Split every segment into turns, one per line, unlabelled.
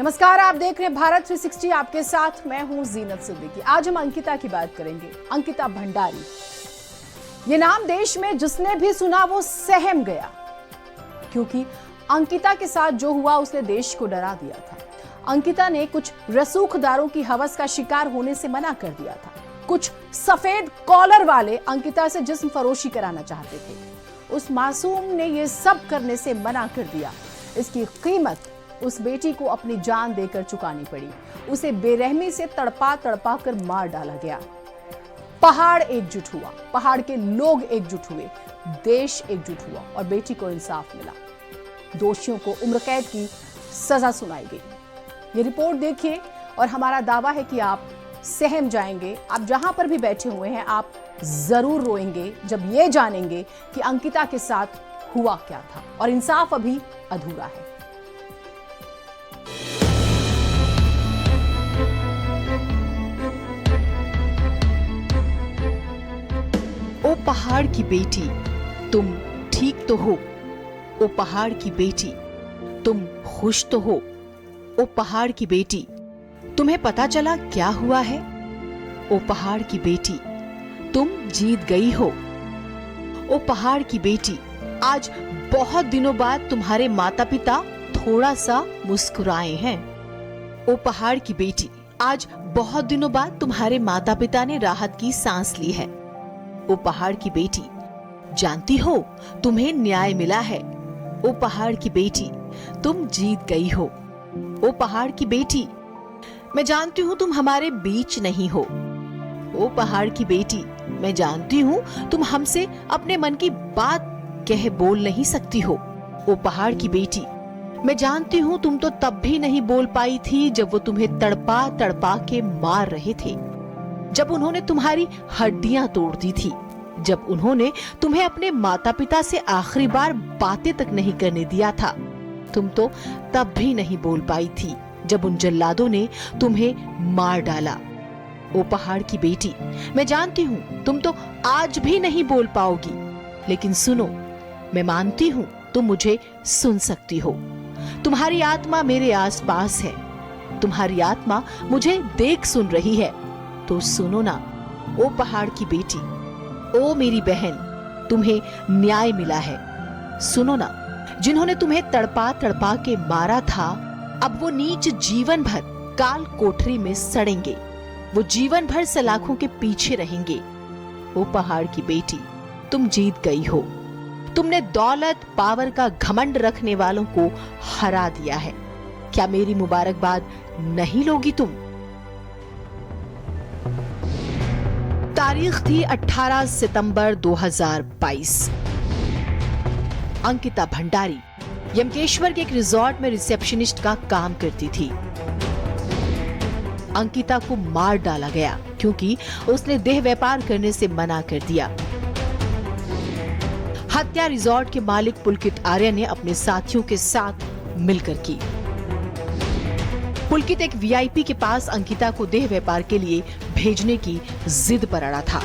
नमस्कार, आप देख रहे हैं भारत 360। आपके साथ मैं हूं जीनत सिद्दीकी। आज हम अंकिता की बात करेंगे। अंकिता भंडारी, ये नाम देश में जिसने भी सुना वो सहम गया, क्योंकि अंकिता के साथ जो हुआ उसने देश को डरा दिया था। अंकिता ने कुछ रसूखदारों की हवस का शिकार होने से मना कर दिया था। कुछ सफेद कॉलर वाले अंकिता से जिस्म फरोशी कराना चाहते थे। उस मासूम ने यह सब करने से मना कर दिया। इसकी कीमत उस बेटी को अपनी जान देकर चुकानी पड़ी। उसे बेरहमी से तड़पा तड़पा कर मार डाला गया। पहाड़ एकजुट हुआ, पहाड़ के लोग एकजुट हुए, देश एकजुट हुआ और बेटी को इंसाफ मिला। दोषियों को उम्र कैद की सजा सुनाई गई। ये रिपोर्ट देखिए और हमारा दावा है कि आप सहम जाएंगे। आप जहां पर भी बैठे हुए हैं, आप जरूर रोएंगे जब ये जानेंगे कि अंकिता के साथ हुआ क्या था और इंसाफ अभी अधूरा है।
ओ पहाड़ की बेटी, तुम ठीक तो हो? ओ पहाड़ की बेटी, तुम खुश तो हो? ओ पहाड़ की बेटी, तुम्हें पता चला क्या हुआ है? ओ पहाड़ की बेटी, तुम जीत गई हो। ओ पहाड़ की बेटी, आज बहुत दिनों बाद तुम्हारे माता पिता थोड़ा सा मुस्कुराए हैं। ओ पहाड़ की बेटी, आज बहुत दिनों बाद तुम्हारे माता पिता ने राहत की सांस ली है। ओ पहाड़ की बेटी, जानती हो तुम्हें न्याय मिला है। ओ पहाड़ की बेटी, तुम जीत गई हो। ओ पहाड़ की बेटी, मैं जानती हूँ तुम हमारे बीच नहीं हो। ओ पहाड़ की बेटी, मैं जानती हूँ तुम हमसे अपने मन की बात कह बोल नहीं सकती हो। ओ पहाड़ की बेटी, मैं जानती हूँ तुम तो तब भी नहीं बोल पाई थी जब वो तुम्हें तड़पा तड़पा के मार रहे थे, जब उन्होंने तुम्हारी हड्डियां तोड़ दी थी, जब उन्होंने तुम्हें अपने माता पिता से आखिरी बार बातें तक नहीं करने दिया था। तुम तो तब भी नहीं बोल पाई थी जब उन जल्लादों ने तुम्हें मार डाला। ओ पहाड़ की बेटी, मैं जानती हूँ तुम तो आज भी नहीं बोल पाओगी, लेकिन सुनो, मैं मानती हूँ तुम मुझे सुन सकती हो। तुम्हारी आत्मा मेरे आसपास है, तुम्हारी आत्मा मुझे देख सुन रही है, तो सुनो ना। ओ पहाड़ की बेटी, ओ मेरी बहन, तुम्हें न्याय मिला है। सुनो ना, जिन्होंने तुम्हें तड़पा तड़पा के मारा था, अब वो नीच जीवन भर काल कोठरी में सड़ेंगे, वो जीवन भर सलाखों के पीछे रहेंगे। ओ पहाड़ की बेटी, तुम जीत गई हो। तुमने दौलत पावर का घमंड रखने वालों को हरा दिया है। क्या मेरी मुबारकबाद नहीं लोगी तुम? तारीख थी 18 सितंबर 2022। अंकिता भंडारी यमकेश्वर के एक रिजॉर्ट में रिसेप्शनिस्ट का काम करती थी। अंकिता को मार डाला गया क्योंकि उसने देह व्यापार करने से मना कर दिया। हत्या रिजॉर्ट के मालिक पुलकित आर्य ने अपने साथियों के साथ मिलकर की। पुलकित एक वीआईपी के पास अंकिता को देह व्यापार के लिए भेजने की जिद पर अड़ा था।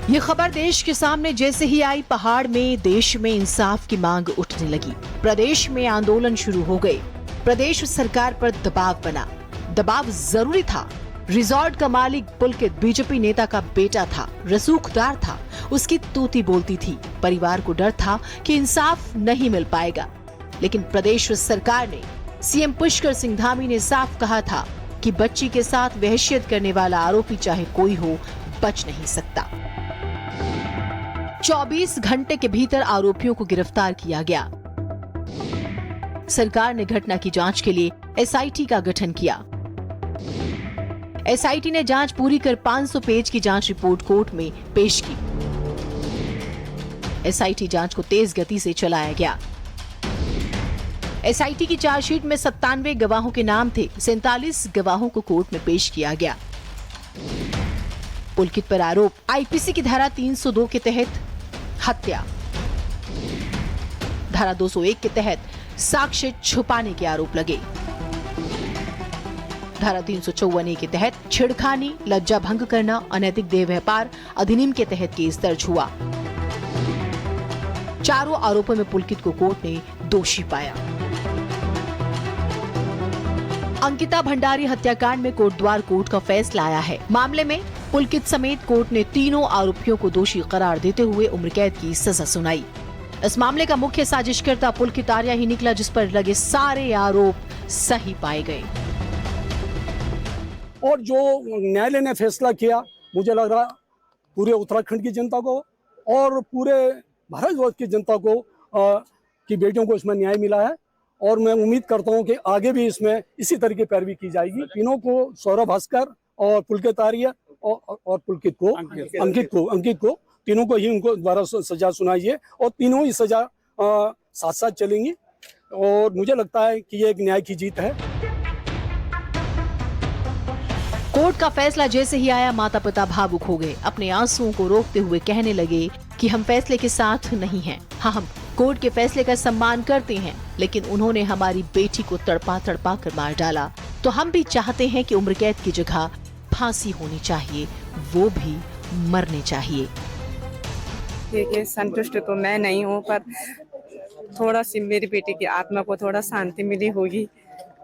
ये खबर देश के सामने जैसे ही आई, पहाड़ में देश में इंसाफ की मांग उठने लगी। प्रदेश में आंदोलन शुरू हो गए। प्रदेश सरकार पर दबाव बना। दबाव जरूरी था। रिजॉर्ट का मालिक पुलकित बीजेपी नेता का बेटा था, रसूखदार था, उसकी तूती बोलती थी। परिवार को डर था कि इंसाफ नहीं मिल पाएगा, लेकिन प्रदेश सरकार ने, सीएम पुष्कर सिंह धामी ने साफ कहा था कि बच्ची के साथ वहशियत करने वाला आरोपी चाहे कोई हो, बच नहीं सकता। 24 घंटे के भीतर आरोपियों को गिरफ्तार किया गया। सरकार ने घटना की जांच के लिए एसआईटी का गठन किया। एसआईटी ने जांच पूरी कर 500 पेज की जांच रिपोर्ट कोर्ट में पेश की। एसआईटी जांच को तेज गति से चलाया गया। एसआईटी की चार्जशीट में 97 गवाहों के नाम थे। 47 गवाहों को कोर्ट में पेश किया गया। पुलकित पर आरोप आईपीसी की धारा 302 के तहत हत्या, धारा 201 के तहत साक्ष्य छुपाने के आरोप लगे, धारा 354 के तहत छेड़खानी, लज्जा भंग करना, अनैतिक देह व्यापार अधिनियम के तहत केस दर्ज हुआ। चारों आरोपों में पुलकित को कोर्ट ने दोषी पाया। अंकिता भंडारी हत्याकांड में कोटद्वार कोर्ट का फैसला आया है। मामले में पुलकित समेत कोर्ट ने तीनों आरोपियों को दोषी करार देते हुए उम्र कैद की सजा सुनाई। इस मामले का मुख्य साजिशकर्ता पुलकित आर्या ही निकला, जिस पर लगे सारे आरोप सही पाए गए।
और जो न्यायालय ने फैसला किया, मुझे लग रहा पूरे उत्तराखंड की जनता को और पूरे भारतवर्ष की जनता को की बेटियों को इसमें न्याय मिला है। और मैं उम्मीद करता हूं कि आगे भी इसमें इसी तरह की पैरवी की जाएगी। तीनों को, सौरभ भास्कर और पुलकित आर्या और पुलकित को, अंकित को तीनों को ही उनको द्वारा सजा सुनाई है और तीनों ही सजा साथ साथ चलेंगी। और मुझे लगता है कि ये एक न्याय की जीत है।
कोर्ट का फैसला जैसे ही आया, माता पिता भावुक हो गए। अपने आंसुओं को रोकते हुए कहने लगे कि हम फैसले के साथ नहीं हैं। हाँ, हम कोर्ट के फैसले का सम्मान करते हैं, लेकिन उन्होंने हमारी बेटी को तड़पा तड़पा कर मार डाला। तो हम भी चाहते हैं कि उम्र कैद की जगह फांसी होनी चाहिए, वो भी मरने चाहिए।
देखिए, संतुष्ट तो मैं नहीं हूँ, पर थोड़ा सी मेरी बेटी की आत्मा को थोड़ा शांति मिली होगी।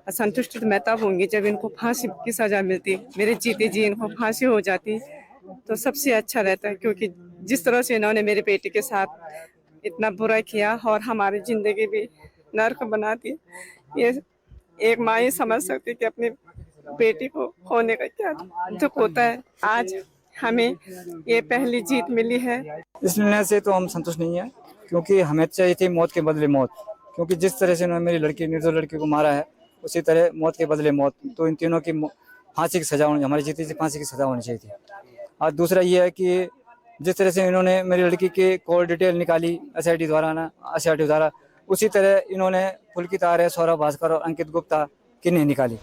संतुष्ट तो मैं तब होंगी जब इनको फांसी की सजा मिलती। मेरे जीते जी इनको फांसी हो जाती तो सबसे अच्छा रहता है, क्योंकि जिस तरह से इन्होंने मेरे बेटे के साथ इतना बुरा किया और हमारी जिंदगी भी नर्क बना दी, ये एक माँ ही समझ सकती कि अपनी बेटी को खोने का क्या दुख होता है। आज हमें ये पहली जीत मिली है।
इस निर्णय से तो हम संतुष्ट नहीं है, क्योंकि हमें चाहिए थी मौत के बदले मौत। क्योंकि जिस तरह से उन्होंने मेरी लड़की, निर्दोष लड़की को मारा है, उसी तरह मौत के बदले मौत। तो इन तीनों की फांसी की सजा होनी, हमारी जीती फांसी की सजा होनी चाहिए थी। और दूसरा ये है कि जिस तरह से इन्होंने मेरी लड़की के कॉल डिटेल निकाली एसआईटी द्वारा, उसी तरह इन्होंने पुलकित आर्या, सौरभ भास्कर और अंकित गुप्ता की नहीं निकाली।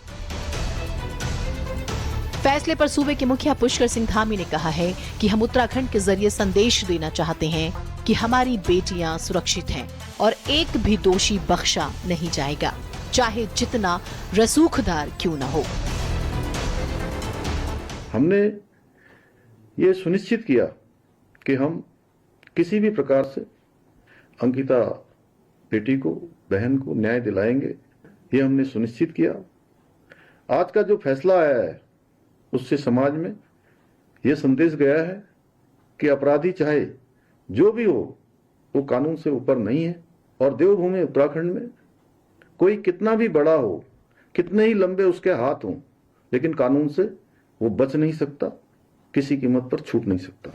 फैसले पर सूबे के मुखिया पुष्कर सिंह धामी ने कहा है कि हम उत्तराखंड के जरिए संदेश देना चाहते हैं कि हमारी बेटियां सुरक्षित हैं और एक भी दोषी बख्शा नहीं जाएगा, चाहे जितना रसूखदार क्यों न हो।
हमने ये सुनिश्चित किया कि हम किसी भी प्रकार से अंकिता बेटी को, बहन को न्याय दिलाएंगे, ये हमने सुनिश्चित किया। आज का जो फैसला आया है उससे समाज में ये संदेश गया है कि अपराधी चाहे जो भी हो, वो कानून से ऊपर नहीं है। और देवभूमि उत्तराखंड में कोई कितना भी बड़ा हो, कितने ही लंबे उसके हाथ हों, लेकिन कानून से वो बच नहीं सकता, किसी कीमत पर छूट नहीं सकता।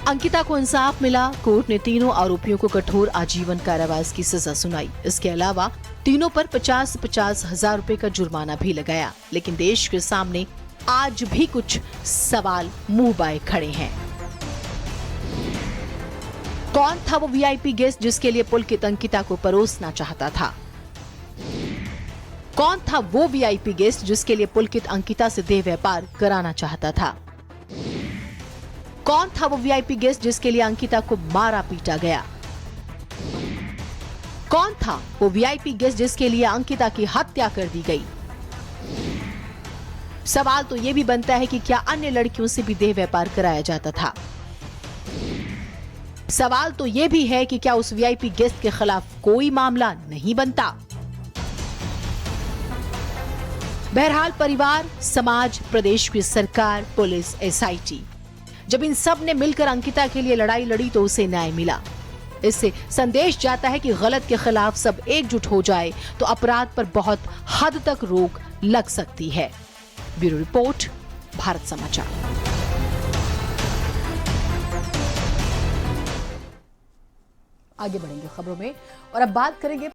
अंकिता को इंसाफ मिला। कोर्ट ने तीनों आरोपियों को कठोर आजीवन कारावास की सजा सुनाई। इसके अलावा तीनों पर 50-50 हजार रुपए का जुर्माना भी लगाया। लेकिन देश के सामने आज भी कुछ सवाल मुंह बाए खड़े हैं। कौन था वो वीआईपी गेस्ट जिसके लिए पुलकित अंकिता को परोसना चाहता था? कौन था वो वीआईपी गेस्ट जिसके लिए पुलकित अंकिता से देह व्यापार कराना चाहता था? कौन था वो वीआईपी गेस्ट जिसके लिए अंकिता को मारा पीटा गया? कौन था वो वीआईपी गेस्ट जिसके लिए अंकिता की हत्या कर दी गई? सवाल तो ये भी बनता है कि क्या अन्य लड़कियों से भी देह व्यापार कराया जाता था? सवाल तो ये भी है कि क्या उस वीआईपी गेस्ट के खिलाफ कोई मामला नहीं बनता? बहरहाल परिवार, समाज, प्रदेश की सरकार, पुलिस, एसआईटी, जब इन सब ने मिलकर अंकिता के लिए लड़ाई लड़ी तो उसे न्याय मिला। इससे संदेश जाता है कि गलत के खिलाफ सब एकजुट हो जाए तो अपराध पर बहुत हद तक रोक लग सकती है। ब्यूरो रिपोर्ट, भारत समाचार।
आगे बढ़ेंगे खबरों में और अब बात करेंगे